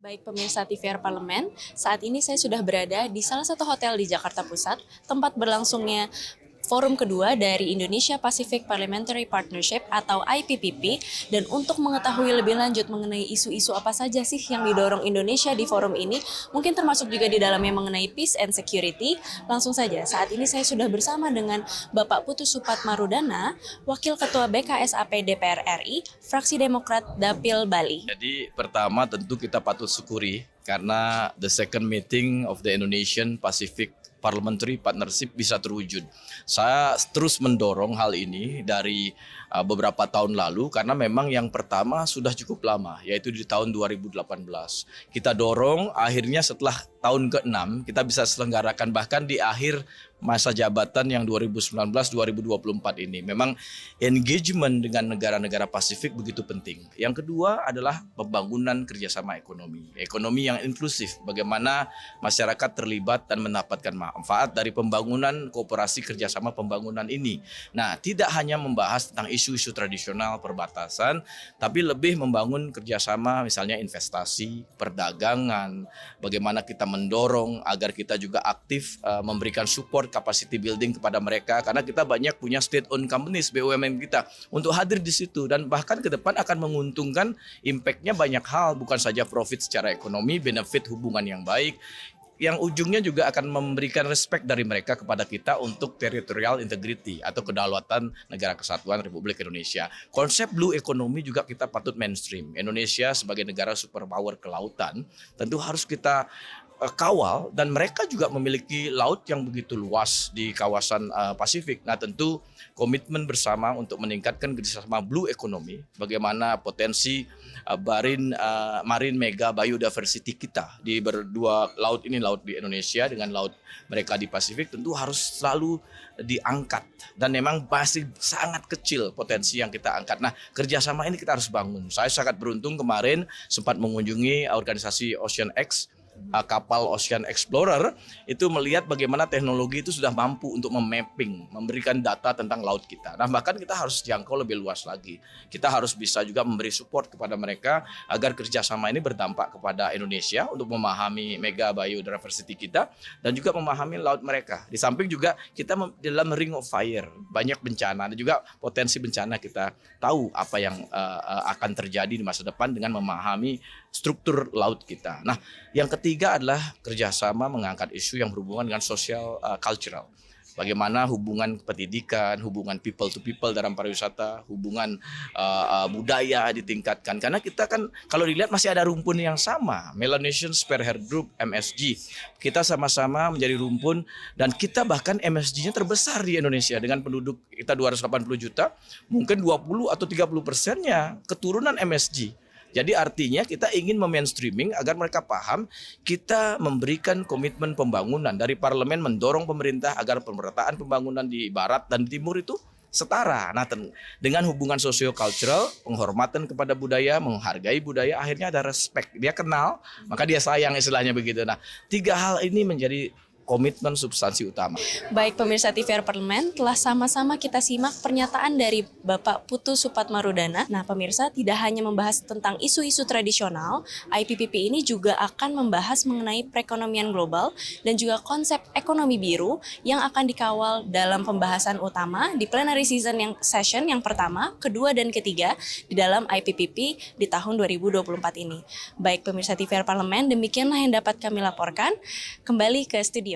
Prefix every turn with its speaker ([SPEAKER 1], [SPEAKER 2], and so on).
[SPEAKER 1] Baik pemirsa TVR Parlemen, saat ini saya sudah berada di salah satu hotel di Jakarta Pusat, tempat berlangsungnya forum kedua dari Indonesia Pacific Parliamentary Partnership atau IPPP, dan untuk mengetahui lebih lanjut mengenai isu-isu apa saja sih yang didorong Indonesia di forum ini, mungkin termasuk juga di dalamnya mengenai peace and security, langsung saja saat ini saya sudah bersama dengan Bapak Putu Supatmarudana, Wakil Ketua BKSAP DPR RI, Fraksi Demokrat Dapil Bali.
[SPEAKER 2] Jadi pertama tentu kita patut syukuri karena the second meeting of the Indonesian Pacific Parliamentary Partnership bisa terwujud. Saya terus mendorong hal ini dari beberapa tahun lalu karena memang yang pertama sudah cukup lama, yaitu di tahun 2018. Kita dorong akhirnya setelah tahun ke-6 kita bisa selenggarakan bahkan di akhir masa jabatan yang 2019-2024 ini. Memang engagement dengan negara-negara Pasifik begitu penting. Yang kedua adalah pembangunan kerjasama ekonomi. Ekonomi yang inklusif, bagaimana masyarakat terlibat dan mendapatkan manfaat dari pembangunan kooperasi kerjasama pembangunan ini. Nah, tidak hanya membahas tentang isu-isu tradisional perbatasan, tapi lebih membangun kerjasama misalnya investasi, perdagangan, bagaimana kita mendorong agar kita juga aktif memberikan support capacity building kepada mereka karena kita banyak punya state owned companies BUMN kita untuk hadir di situ dan bahkan ke depan akan menguntungkan, impact-nya banyak hal, bukan saja profit secara ekonomi, benefit hubungan yang baik, yang ujungnya juga akan memberikan respect dari mereka kepada kita untuk territorial integrity atau kedaulatan negara kesatuan Republik Indonesia. Konsep blue economy juga kita patut mainstream. Indonesia sebagai negara superpower kelautan tentu harus kita kawal, dan mereka juga memiliki laut yang begitu luas di kawasan Pasifik. Nah, tentu komitmen bersama untuk meningkatkan kerjasama blue economy, bagaimana potensi marine mega biodiversity kita di berdua laut ini, laut di Indonesia dengan laut mereka di Pasifik, tentu harus selalu diangkat dan memang masih sangat kecil potensi yang kita angkat. Nah, kerjasama ini kita harus bangun. Saya sangat beruntung kemarin sempat mengunjungi organisasi Ocean X, kapal Ocean Explorer, itu melihat bagaimana teknologi itu sudah mampu untuk memapping, memberikan data tentang laut kita. Nah, bahkan kita harus jangkau lebih luas lagi. Kita harus bisa juga memberi support kepada mereka agar kerjasama ini berdampak kepada Indonesia untuk memahami mega biodiversity kita dan juga memahami laut mereka. Di samping juga kita dalam ring of fire, banyak bencana dan juga potensi bencana, kita tahu apa yang akan terjadi di masa depan dengan memahami struktur laut kita. Nah, yang ketiga adalah kerjasama mengangkat isu yang berhubungan dengan social cultural. Bagaimana hubungan pendidikan, hubungan people to people dalam pariwisata, hubungan budaya ditingkatkan. Karena kita kan kalau dilihat masih ada rumpun yang sama, Melanesian Spearhead Group MSG. Kita sama-sama menjadi rumpun dan kita bahkan MSG-nya terbesar di Indonesia dengan penduduk kita 280 juta, mungkin 20 atau 30%-nya keturunan MSG. Jadi artinya kita ingin memainstreaming agar mereka paham kita memberikan komitmen pembangunan dari parlemen, mendorong pemerintah agar pemerataan pembangunan di barat dan timur itu setara. Nah, dengan hubungan sosio-cultural, penghormatan kepada budaya, menghargai budaya, akhirnya ada respect. Dia kenal, maka dia sayang, istilahnya begitu. Nah, tiga hal ini menjadi komitmen substansi utama.
[SPEAKER 1] Baik pemirsa TVR Parlemen, telah sama-sama kita simak pernyataan dari Bapak Putu Supatmarudana. Nah pemirsa, tidak hanya membahas tentang isu-isu tradisional, IPPP ini juga akan membahas mengenai perekonomian global dan juga konsep ekonomi biru yang akan dikawal dalam pembahasan utama di plenary session yang pertama, kedua, dan ketiga di dalam IPPP di tahun 2024 ini. Baik pemirsa TVR Parlemen, demikianlah yang dapat kami laporkan. Kembali ke studio.